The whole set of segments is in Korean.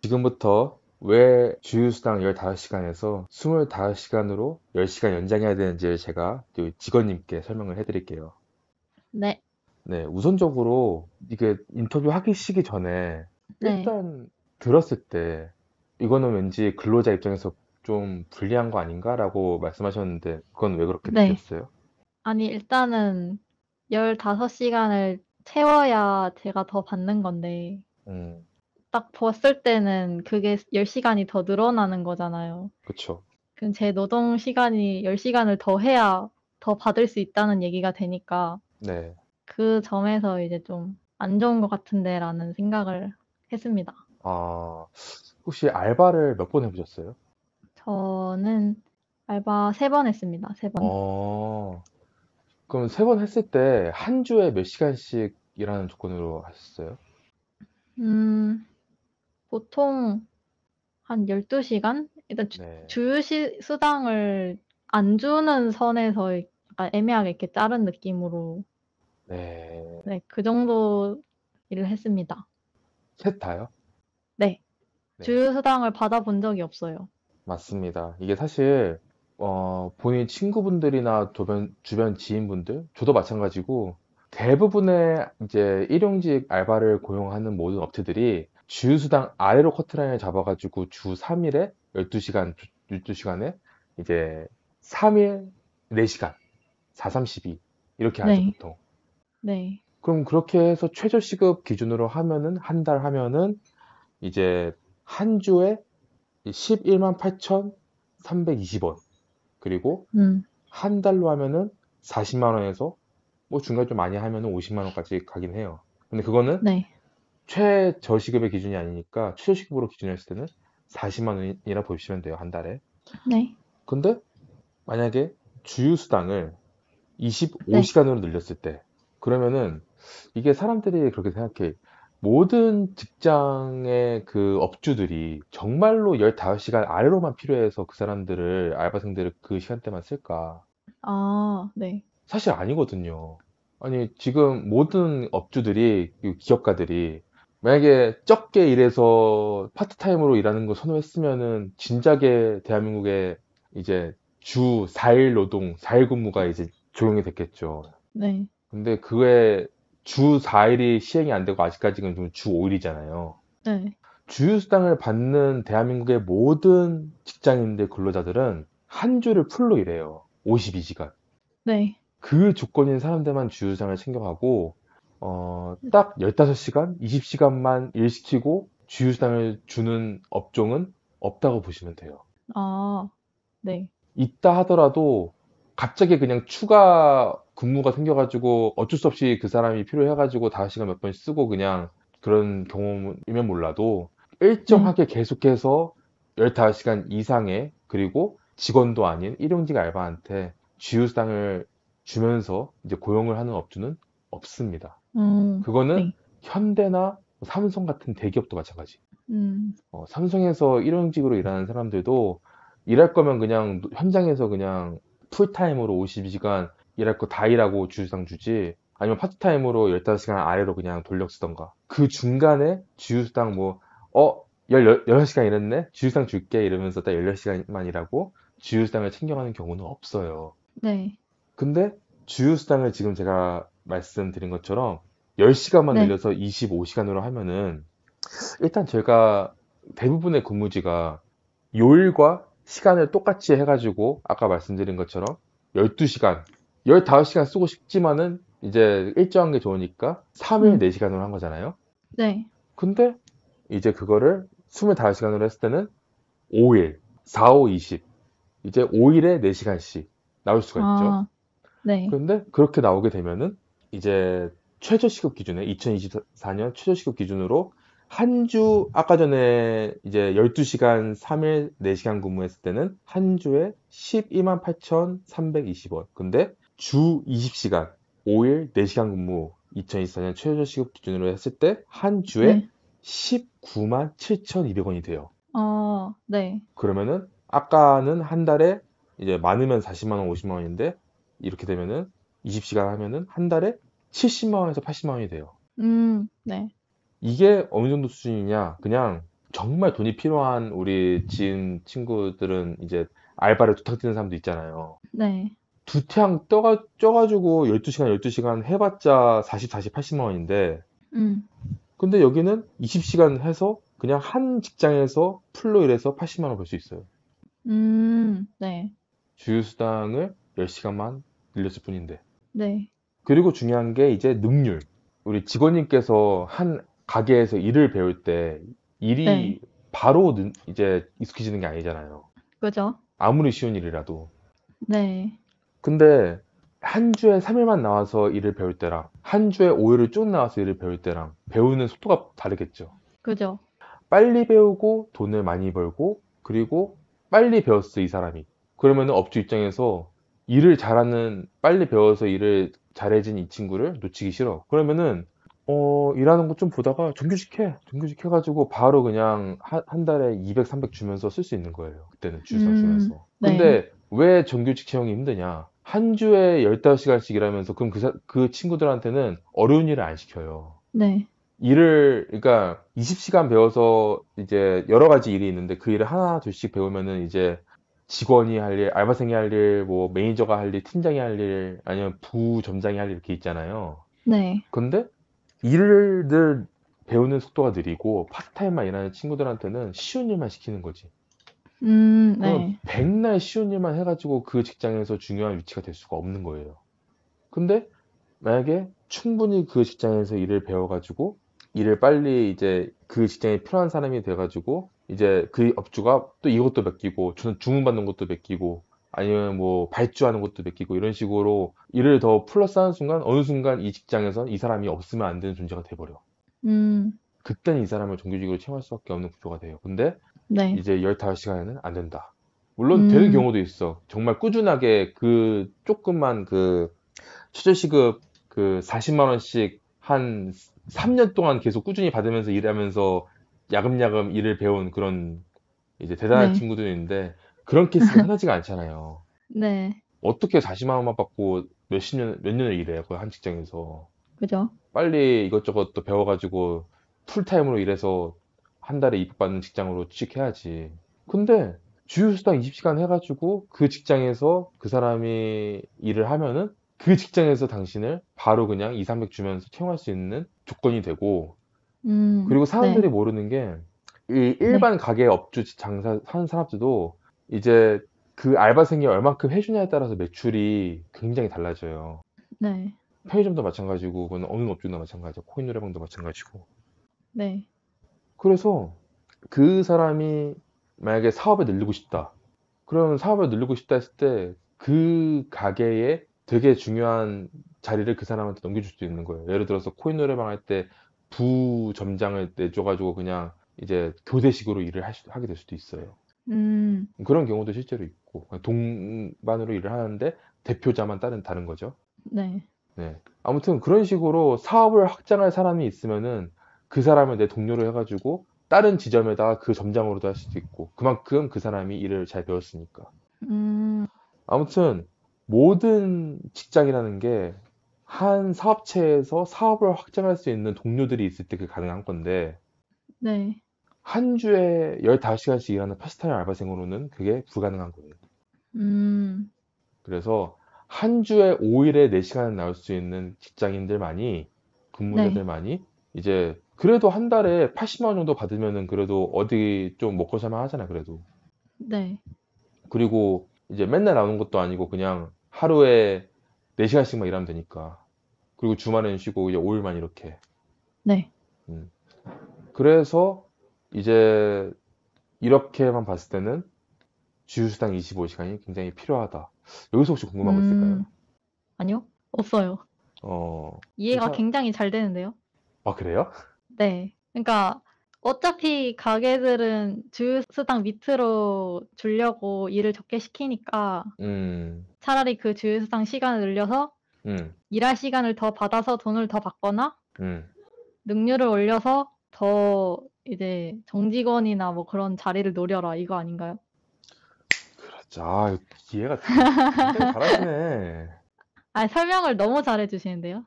지금부터 왜 주휴수당 15시간에서 25시간으로 10시간 연장해야 되는지를 제가 그 직원님께 설명을 해드릴게요. 네, 네, 우선적으로 이게 인터뷰 하기 시기 전에 네. 일단 들었을 때 이거는 왠지 근로자 입장에서 좀 불리한 거 아닌가라고 말씀하셨는데 그건 왜 그렇게 네. 느꼈어요? 아니, 일단은 15시간을 채워야 제가 더 받는 건데, 음, 딱 봤을 때는 그게 10시간이 더 늘어나는 거잖아요. 그쵸. 그럼 제 노동 시간이 10시간을 더 해야 더 받을 수 있다는 얘기가 되니까, 네. 그 점에서 이제 좀 안 좋은 것 같은데라는 생각을 했습니다. 아, 혹시 알바를 몇 번 해보셨어요? 저는 알바 3번 했습니다. 3번. 어, 그럼 세 번 했을 때 한 주에 몇 시간씩 일하는 조건으로 하셨어요? 음, 보통 한 12시간? 일단 네. 수당을 안 주는 선에서 약간 애매하게 이렇게 자른 느낌으로, 네. 네, 그 정도 일을 했습니다. 셋 다요? 네. 네. 주휴수당을 받아본 적이 없어요. 맞습니다. 이게 사실, 본인 친구분들이나 주변 지인분들, 저도 마찬가지고, 대부분의 이제 일용직 알바를 고용하는 모든 업체들이 주휴수당 아래로 커트라인을 잡아가지고 주 3일에 12시간, 12시간에 이제 3일 4시간, 4, 32 이렇게 하죠, 네. 보통. 네. 그럼 그렇게 해서 최저시급 기준으로 하면은 한 달 하면은 이제 한 주에 11만 8,320원. 그리고 음. 한 달로 하면은 40만 원에서 뭐 중간에 좀 많이 하면은 50만 원까지 가긴 해요. 근데 그거는 네. 최저시급의 기준이 아니니까 최저시급으로 기준했을 때는 40만 원이라 보시면 돼요, 한 달에. 네. 근데 만약에 주휴수당을 네. 25시간으로 늘렸을 때 그러면은 이게 사람들이 그렇게 생각해. 모든 직장의 그 업주들이 정말로 15시간 아래로만 필요해서 그 사람들을, 알바생들을 그 시간대만 쓸까? 아, 네. 사실 아니거든요. 아니, 지금 모든 업주들이, 그 기업가들이 만약에 적게 일해서 파트타임으로 일하는 거 선호했으면은 진작에 대한민국에 이제 주 4일 노동, 4일 근무가 이제 적용이 됐겠죠. 네. 근데 그게 주 4일이 시행이 안 되고 아직까지는 좀 주 5일이잖아요. 네. 주휴수당을 받는 대한민국의 모든 직장인들 근로자들은 한 주를 풀로 일해요. 52시간. 네. 그 조건인 사람들만 주휴수당을 챙겨가고 딱 15시간, 20시간만 일시키고 주휴수당을 주는 업종은 없다고 보시면 돼요. 아, 네. 있다 하더라도 갑자기 그냥 추가 근무가 생겨가지고 어쩔 수 없이 그 사람이 필요해가지고 5시간 몇 번 쓰고 그냥 그런 경험이면 몰라도 네. 일정하게 계속해서 15시간 이상의, 그리고 직원도 아닌 일용직 알바한테 주휴수당을 주면서 이제 고용을 하는 업주는 없습니다. 그거는 네. 현대나 삼성 같은 대기업도 마찬가지. 음. 삼성에서 일용직으로 일하는 사람들도 일할 거면 그냥 현장에서 그냥 풀타임으로 52시간 일할 거 다 일하고 주휴수당 주지, 아니면 파트타임으로 15시간 아래로 그냥 돌려 쓰던가. 그 중간에 주휴수당 뭐, 16시간 일했네? 주휴수당 줄게 이러면서 딱 16시간만 일하고 주휴수당을 챙겨가는 경우는 없어요. 네. 근데 주휴수당을 지금 제가 말씀드린 것처럼 10시간만 네. 늘려서 25시간으로 하면은 일단 제가 대부분의 근무지가 요일과 시간을 똑같이 해가지고 아까 말씀드린 것처럼 12시간, 15시간 쓰고 싶지만은 이제 일정한 게 좋으니까 3일 음. 4시간으로 한 거잖아요. 네. 근데 이제 그거를 25시간으로 했을 때는 5일, 4, 5, 20. 이제 5일에 4시간씩 나올 수가 있죠. 아, 네. 그런데 그렇게 나오게 되면은 이제 최저시급 기준에 2024년 최저시급 기준으로 한 주, 아까 전에 이제 12시간 3일 4시간 근무했을 때는 한 주에 12만 8,320원. 근데 주 20시간 5일 4시간 근무 2024년 최저시급 기준으로 했을 때 한 주에 네. 19만 7,200원이 돼요. 아, 네. 그러면은 아까는 한 달에 이제 많으면 40만 원, 50만 원인데 이렇게 되면은 20시간 하면은 한 달에 70만 원에서 80만 원이 돼요. 네. 이게 어느 정도 수준이냐? 그냥 정말 돈이 필요한 우리 지인 친구들은 이제 알바를 두탕 뛰는 사람도 있잖아요. 네. 두탕 쪄가지고 12시간, 12시간 해봤자 40, 80만 원인데, 음. 근데 여기는 20시간 해서 그냥 한 직장에서 풀로 일해서 80만 원 벌 수 있어요. 네. 주휴수당을 10시간만 늘렸을 뿐인데. 네. 그리고 중요한 게 이제 능률. 우리 직원님께서 한 가게에서 일을 배울 때 네. 일이 바로 이제 익숙해지는 게 아니잖아요. 그죠? 아무리 쉬운 일이라도. 네. 근데 한 주에 3일만 나와서 일을 배울 때랑 한 주에 5일을 쭉 나와서 일을 배울 때랑 배우는 속도가 다르겠죠. 그죠? 빨리 배우고 돈을 많이 벌고 그리고 빨리 배웠어, 이 사람이. 그러면 업주 입장에서 일을 잘하는, 빨리 배워서 일을 잘해진 이 친구를 놓치기 싫어. 그러면은 일하는 거 좀 보다가 정규직 해. 정규직 해가지고 바로 그냥 한 달에 200, 300 주면서 쓸 수 있는 거예요. 그때는 주휴수당 주면서. 네. 근데 왜 정규직 채용이 힘드냐? 한 주에 15시간씩 일하면서 그럼 그 친구들한테는 어려운 일을 안 시켜요. 네. 그러니까 20시간 배워서 이제 여러 가지 일이 있는데 그 일을 하나, 둘씩 배우면은 이제 직원이 할 일, 알바생이 할 일, 뭐 매니저가 할 일, 팀장이 할 일, 아니면 부점장이 할 일 이렇게 있잖아요. 네. 근데 일을 늘 배우는 속도가 느리고 파트타임만 일하는 친구들한테는 쉬운 일만 시키는 거지. 그러면 네. 백날 쉬운 일만 해가지고 그 직장에서 중요한 위치가 될 수가 없는 거예요. 근데 만약에 충분히 그 직장에서 일을 배워가지고 일을 빨리 이제 그 직장에 필요한 사람이 돼가지고 이제 그 업주가 또 이것도 맡기고 주문받는 것도 맡기고 아니면 뭐 발주하는 것도 맡기고 이런 식으로 일을 더 플러스 하는 순간 어느 순간 이 직장에선 이 사람이 없으면 안 되는 존재가 돼버려. 음. 그때는 이 사람을 정규직으로 채용할 수밖에 없는 구조가 돼요. 근데 네. 이제 15시간에는 안 된다. 물론 되는 음. 경우도 있어. 정말 꾸준하게 그 조금만 그 최저시급 그 40만 원씩 한 3년 동안 계속 꾸준히 받으면서 일하면서 야금야금 일을 배운 그런 이제 대단한 네. 친구들이 있는데 그런 케이스가 흔하지가 않잖아요. 네. 어떻게 40만 원만 받고 몇 년을 일해, 그 한 직장에서. 그죠? 빨리 이것저것 또 배워가지고 풀타임으로 일해서 한 달에 입국받는 직장으로 취직해야지. 근데 주휴수당 20시간 해가지고 그 직장에서 그 사람이 일을 하면은 그 직장에서 당신을 바로 그냥 2, 300 주면서 채용할 수 있는 조건이 되고, 그리고 사람들이 네. 모르는 게 이 네. 일반 가게 업주 장사 하는 사람들도 이제 그 알바생이 얼만큼 해주냐에 따라서 매출이 굉장히 달라져요. 네. 편의점도 마찬가지고, 그건 어느 업종도 마찬가지고, 코인 노래방도 마찬가지고. 네. 그래서 그 사람이 만약에 사업을 늘리고 싶다. 그러면 사업을 늘리고 싶다 했을 때 그 가게에 되게 중요한 자리를 그 사람한테 넘겨줄 수 있는 거예요. 예를 들어서 코인 노래방 할 때 부점장을 내줘가지고 그냥 이제 교대식으로 일을 하게 될 수도 있어요. 음. 그런 경우도 실제로 있고, 동반으로 일을 하는데 대표자만 다른 거죠. 네. 네. 아무튼 그런 식으로 사업을 확장할 사람이 있으면은 그 사람을 내 동료로 해가지고 다른 지점에다가 그 점장으로도 할 수도 있고, 그만큼 그 사람이 일을 잘 배웠으니까. 음. 아무튼 모든 직장이라는 게 한 사업체에서 사업을 확장할 수 있는 동료들이 있을 때 그게 가능한 건데, 네. 한 주에 15시간씩 일하는 파스타임 알바생으로는 그게 불가능한 거예요. 음. 그래서 한 주에 5일에 4시간을 나올 수 있는 직장인들만이, 네. 근무자들만이 이제 그래도 한 달에 80만 원 정도 받으면은 그래도 어디 좀 먹고 살만 하잖아, 그래도. 네. 그리고 이제 맨날 나오는 것도 아니고 그냥 하루에 4시간씩만 일하면 되니까. 그리고 주말에는 쉬고 이제 5일만 이렇게. 네. 음. 그래서 이제 이렇게만 봤을 때는 주휴수당 25시간이 굉장히 필요하다. 여기서 혹시 궁금한 거 있을까요? 음. 아니요. 없어요. 좀 이해가 굉장히 잘 되는데요. 그래요? 네. 그러니까 어차피 가게들은 주휴수당 밑으로 주려고 일을 적게 시키니까 음, 차라리 그 주휴수당 시간을 늘려서 음, 일할 시간을 더 받아서 돈을 더 받거나 음. 능률을 올려서 더 이제 정직원이나 뭐 그런 자리를 노려라 이거 아닌가요? 그렇죠. 이해가 굉장히 잘하시네. 설명을 너무 잘해 주시는데요.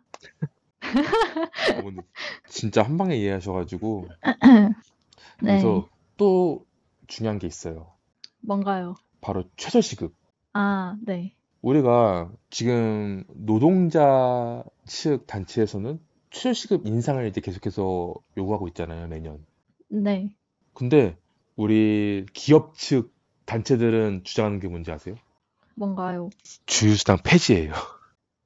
근데 진짜 한 방에 이해하셔가지고. 네. 그래서 또 중요한 게 있어요. 뭔가요? 바로 최저시급. 아, 네. 우리가 지금 노동자 측 단체에서는 최저시급 인상을 이제 계속해서 요구하고 있잖아요, 매년. 네. 근데 우리 기업 측 단체들은 주장하는 게 뭔지 아세요? 뭔가요? 주휴수당 폐지예요.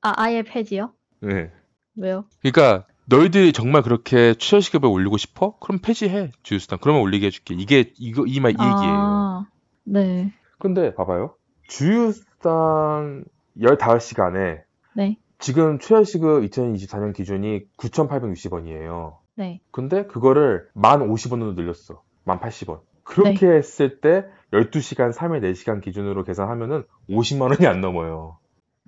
아, 아예 폐지요? 네. 왜요? 그러니까 너희들이 정말 그렇게 최저시급을 올리고 싶어? 그럼 폐지해, 주휴수당. 그러면 올리게 해줄게. 이게 이거 이 말 이 얘기예요. 아, 네. 근데 봐봐요. 주휴수당 15시간에 네. 지금 최저시급 2024년 기준이 9,860원이에요. 네. 근데 그거를 1,050원으로 늘렸어. 1,080원. 네. 그렇게 했을 때 12시간, 3일 4시간 기준으로 계산하면은 50만 원이 안 넘어요.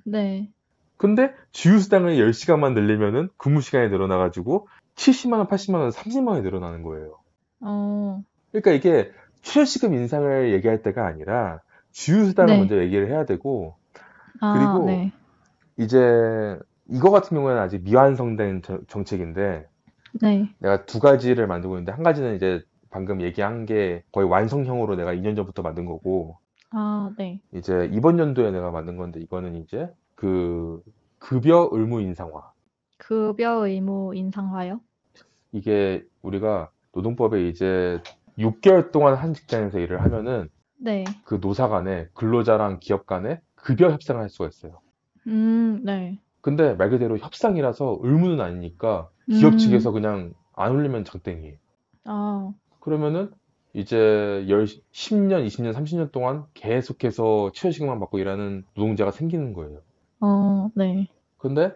네. 근데 주휴수당을 10시간만 늘리면은 근무 시간이 늘어나가지고 70만 원, 80만 원, 30만 원이 늘어나는 거예요. 어, 그러니까 이게 최저시급 인상을 얘기할 때가 아니라 주휴수당을 네. 먼저 얘기를 해야 되고, 아, 그리고 네. 이제 이거 같은 경우에는 아직 미완성된 정책인데 네. 내가 두 가지를 만들고 있는데, 한 가지는 이제 방금 얘기한 게 거의 완성형으로 내가 2년 전부터 만든 거고, 아, 네. 이제 이번 연도에 내가 만든 건데, 이거는 이제 그 급여 의무 인상화. 급여 의무 인상화요? 이게 우리가 노동법에 이제 6개월 동안 한 직장에서 일을 하면은 네. 그 노사 간에, 근로자랑 기업 간에 급여 협상을 할 수가 있어요. 네. 근데 말 그대로 협상이라서 의무는 아니니까 기업 음, 측에서 그냥 안 올리면 장땡이에요. 아, 그러면은 이제 10년, 20년, 30년 동안 계속해서 최저시급만 받고 일하는 노동자가 생기는 거예요. 네. 근데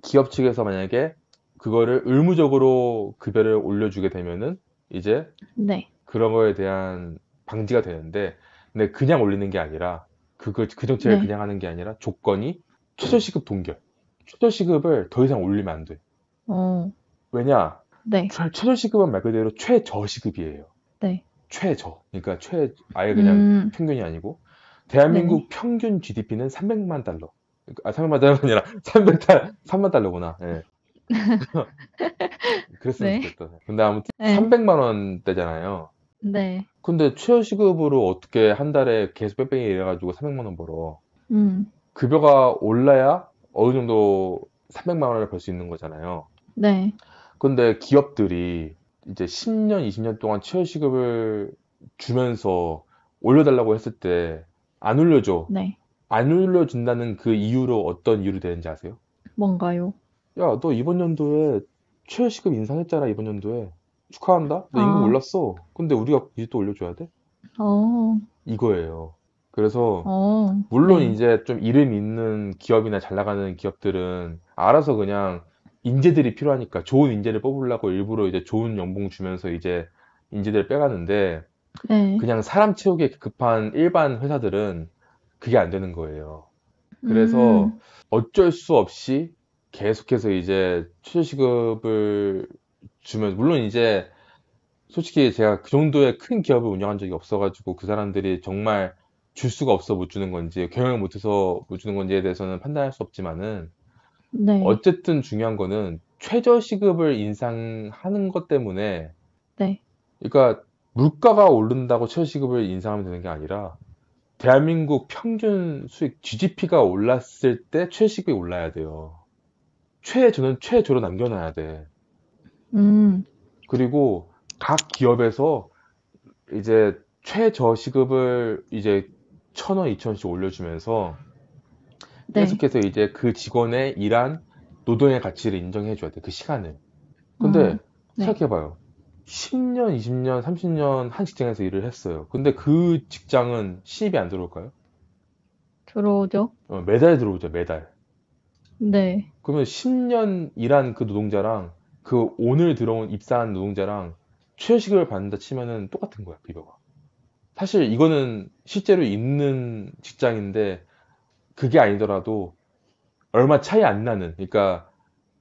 기업 측에서 만약에 그거를 의무적으로 급여를 올려주게 되면은 이제 네. 그런 거에 대한 방지가 되는데, 근데 그냥 올리는 게 아니라, 그 정책을 네. 그냥 하는 게 아니라 조건이 최저시급 동결. 최저시급을 더 이상 올리면 안 돼. 어, 왜냐? 네. 최저시급은 말 그대로 최저시급이에요. 네. 최저. 그러니까 아예 그냥 음, 평균이 아니고, 네네. 대한민국 평균 GDP는 300만 달러. 아, 300만 달러가 아니라 300 달러구나. 예. 그랬으면 네. 좋겠다. 근데 아무튼 네. 300만 원대잖아요. 네. 근데 최저시급으로 어떻게 한 달에 계속 뺑뺑이 일해가지고 300만 원 벌어. 음, 급여가 올라야 어느 정도 300만 원을 벌 수 있는 거잖아요. 네. 근데 기업들이 이제 10년, 20년 동안 최저시급을 주면서 올려달라고 했을 때 안 올려줘. 네. 안 올려준다는 그 이유로 어떤 이유로 되는지 아세요? 뭔가요? 야, 너 이번 연도에 최저시급 인상했잖아, 이번 연도에. 축하한다? 너 임금 아, 올랐어. 근데 우리가 이제 또 올려줘야 돼? 어, 이거예요. 그래서 물론 네. 이제 좀 이름 있는 기업이나 잘 나가는 기업들은 알아서 그냥 인재들이 필요하니까 좋은 인재를 뽑으려고 일부러 이제 좋은 연봉 주면서 이제 인재들을 빼가는데, 네. 그냥 사람 채우기에 급한 일반 회사들은 그게 안 되는 거예요. 그래서 음, 어쩔 수 없이 계속해서 이제 최저시급을 주면, 물론 이제 솔직히 제가 그 정도의 큰 기업을 운영한 적이 없어가지고 그 사람들이 정말 줄 수가 없어 못 주는 건지, 경영을 못해서 못 주는 건지에 대해서는 판단할 수 없지만은, 네. 어쨌든 중요한 거는 최저시급을 인상하는 것 때문에, 네. 그러니까 물가가 오른다고 최저시급을 인상하면 되는 게 아니라 대한민국 평균 수익 GDP가 올랐을 때 최저시급이 올라야 돼요. 최저는 최저로 남겨놔야 돼. 음, 그리고 각 기업에서 이제 최저 시급을 이제 1,000원, 2,000원씩 올려주면서 네. 계속해서 이제 그 직원의 일한 노동의 가치를 인정해줘야 돼, 그 시간을. 어, 근데 네. 생각해봐요. 10년, 20년, 30년 한 직장에서 일을 했어요. 근데 그 직장은 신입이 안 들어올까요? 들어오죠? 매달 들어오죠, 매달. 네. 그러면 10년 일한 그 노동자랑 그 오늘 들어온 입사한 노동자랑 최저시급을 받는다 치면은 똑같은 거야, 급여가. 사실 이거는 실제로 있는 직장인데, 그게 아니더라도 얼마 차이 안 나는, 그러니까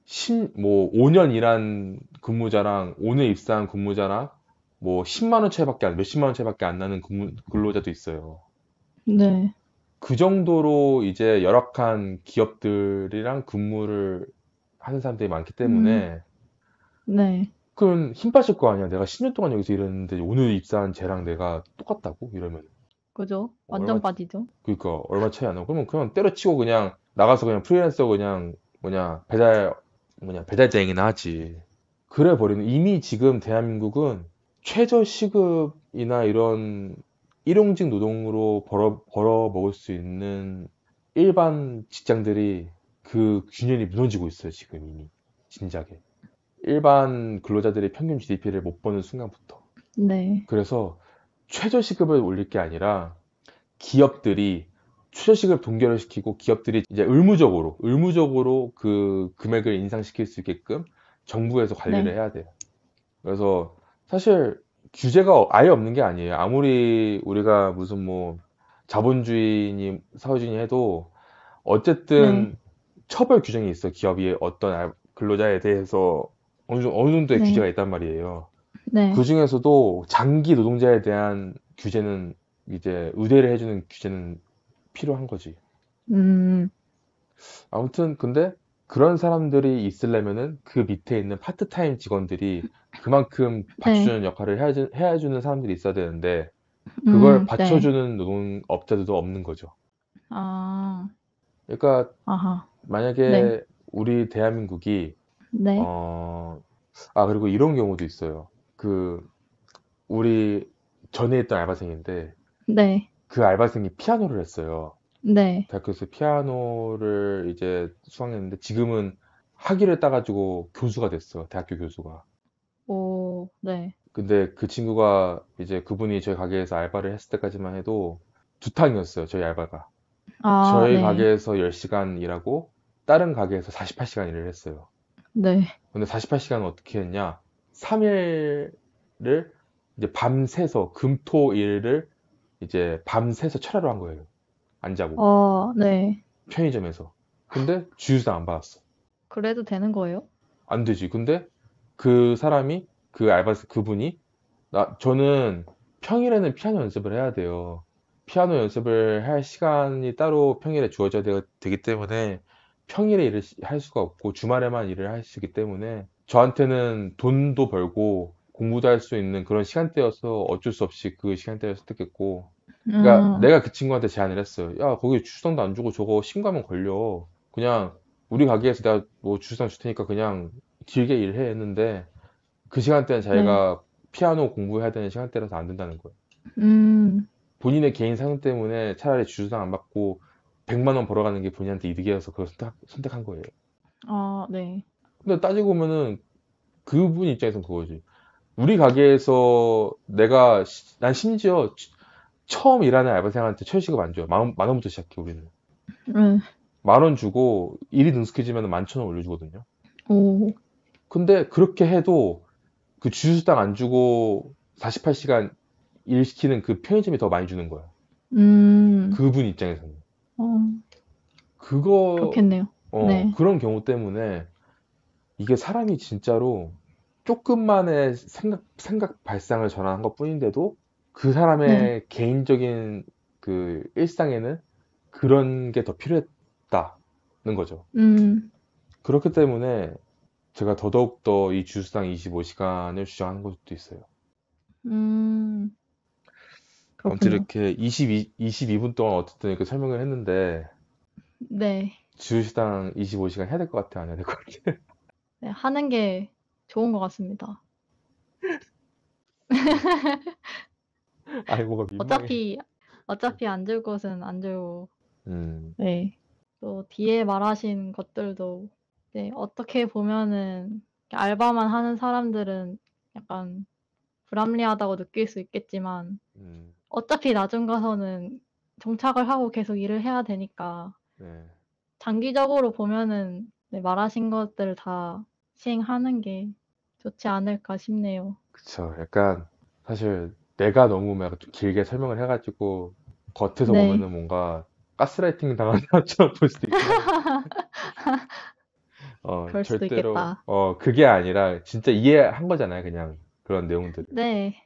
5년 일한 근무자랑 오늘 입사한 근무자랑 뭐 10만 원 차이밖에 몇십만 원 차이밖에 안 나는 근로자도 있어요. 네. 그 정도로 이제 열악한 기업들이랑 근무를 하는 사람들이 많기 음, 때문에, 네. 그럼 힘 빠질 거 아니야. 내가 10년 동안 여기서 일했는데 오늘 입사한 쟤랑 내가 똑같다고? 이러면. 그죠? 얼마, 완전 빠지죠. 그러니까 얼마 차이 안 나고. 그러면 그냥 때려치고 그냥 나가서 그냥 프리랜서 그냥 배달대행이나 하지. 그래 버리는. 이미 지금 대한민국은 최저시급이나 이런 일용직 노동으로 벌어 먹을 수 있는 일반 직장들이 그 균열이 무너지고 있어요, 지금 이미. 진작에. 일반 근로자들이 평균 GDP를 못 버는 순간부터. 네. 그래서 최저시급을 올릴 게 아니라 기업들이 최저시급을 동결을 시키고 기업들이 이제 의무적으로 그 금액을 인상시킬 수 있게끔 정부에서 관리를 네. 해야 돼요. 그래서 사실 규제가 아예 없는 게 아니에요. 아무리 우리가 무슨 뭐 자본주의니 사회주의니 해도 네. 어쨌든 처벌 규정이 있어. 기업이 어떤 근로자에 대해서 어느 정도의 규제가 네. 있단 말이에요. 그 네. 중에서도 장기 노동자에 대한 규제는 이제 우대를 해주는 규제는 필요한 거지. 음. 아무튼 근데 그런 사람들이 있으려면은 그 밑에 있는 파트타임 직원들이 그만큼 네. 받쳐주는 역할을 해주는 사람들이 있어야 되는데 그걸 네. 받쳐주는 노동업자들도 없는 거죠. 아. 그러니까 아하. 네. 만약에 우리 대한민국이 네. 어, 그리고 이런 경우도 있어요. 우리 전에 있던 알바생인데 네. 그 알바생이 피아노를 했어요. 네. 대학교에서 피아노를 이제 수강했는데 지금은 학위를 따가지고 교수가 됐어. 대학교 교수가. 오. 네. 근데 그 친구가 이제 그분이 저희 가게에서 알바를 했을 때까지만 해도 두 탕이었어요. 저희 알바가. 아 저희 네. 가게에서 10시간 일하고 다른 가게에서 48시간 일을 했어요. 네. 근데 48시간은 어떻게 했냐? 3일을 이제 밤새서 금토일을 이제 밤새서 철야로 한 거예요. 안 자고 네. 편의점에서. 근데 주휴수당 안 받았어. 그래도 되는 거예요? 안 되지. 근데 그 사람이 그분이 저는 평일에는 피아노 연습을 해야 돼요. 피아노 연습을 할 시간이 따로 평일에 주어져야 되기 때문에 평일에 일을 할 수가 없고 주말에만 일을 할 수 있기 때문에 저한테는 돈도 벌고 공부도 할 수 있는 그런 시간대여서 어쩔 수 없이 그 시간대를 선택했고, 그러니까 음. 내가 그 친구한테 제안을 했어요. 야, 거기 주휴수당도 안 주고 저거 신고하면 걸려. 그냥 우리 가게에서 내가 뭐 주휴수당 줄 테니까 그냥 길게 일해 했는데 그 시간대는 네. 자기가 피아노 공부해야 되는 시간대라서 안 된다는 거예요. 음. 본인의 개인 사정 때문에 차라리 주휴수당 안 받고 100만 원 벌어가는 게 본인한테 이득이어서 그걸 선택한 거예요. 아 네. 근데 따지고 보면은 그분 입장에선 그거지. 우리 가게에서 난 심지어 처음 일하는 알바생한테 최저시급 안 줘요. 만 원부터 시작해, 우리는. 음. 10,000원 주고 일이 능숙해지면 11,000원 올려주거든요. 오. 근데 그렇게 해도 그 주휴수당 안 주고 48시간 일 시키는 그 편의점이 더 많이 주는 거야. 음. 그분 입장에서는. 어 그거, 그렇겠네요. 네. 그런 경우 때문에 이게 사람이 진짜로 조금만의 생각 발상을 전환한 것 뿐인데도 그 네. 사람의 개인적인 그 일상에는 그런 게 더 필요했다는 거죠. 음. 그렇기 때문에 제가 더더욱 더 이 주수당 25시간을 주장하는 것도 있어요. 음. 아무튼 그렇군요. 이렇게 22분 동안 어쨌든 이렇게 설명을 했는데 네. 주휴수당 25시간 해야 될 것 같아, 안 해야 될 것 같아? 네. 하는 게 좋은 것 같습니다. 아이, 뭐가 민망해. 어차피 안 줄 곳은 안 주고 음, 네. 또 뒤에 말하신 것들도 네 어떻게 보면은 알바만 하는 사람들은 약간 불합리하다고 느낄 수 있겠지만 음, 어차피 나중 가서는 정착을 하고 계속 일을 해야 되니까 네. 장기적으로 보면은 네 말하신 것들 다 시행하는 게 좋지 않을까 싶네요. 그쵸. 약간, 사실, 내가 너무 막 좀 길게 설명을 해가지고, 겉에서 네. 보면은 뭔가, 가스라이팅 당한 사람처럼 볼 수도 있긴 한데, 그럴 수도 절대로, 있겠다. 그게 아니라, 진짜 이해한 거잖아요, 그냥. 그런 내용들을. 네.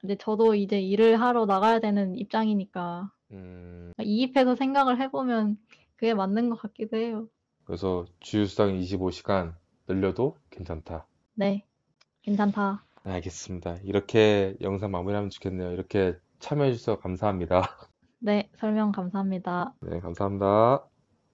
근데 저도 이제 일을 하러 나가야 되는 입장이니까 음, 이입해서 생각을 해 보면 그게 맞는 것 같기도 해요. 그래서, 주휴수당 25시간 늘려도 괜찮다. 네. 괜찮다. 네, 알겠습니다. 이렇게 영상 마무리하면 좋겠네요. 이렇게 참여해 주셔서 감사합니다. 네, 설명 감사합니다. 네, 감사합니다.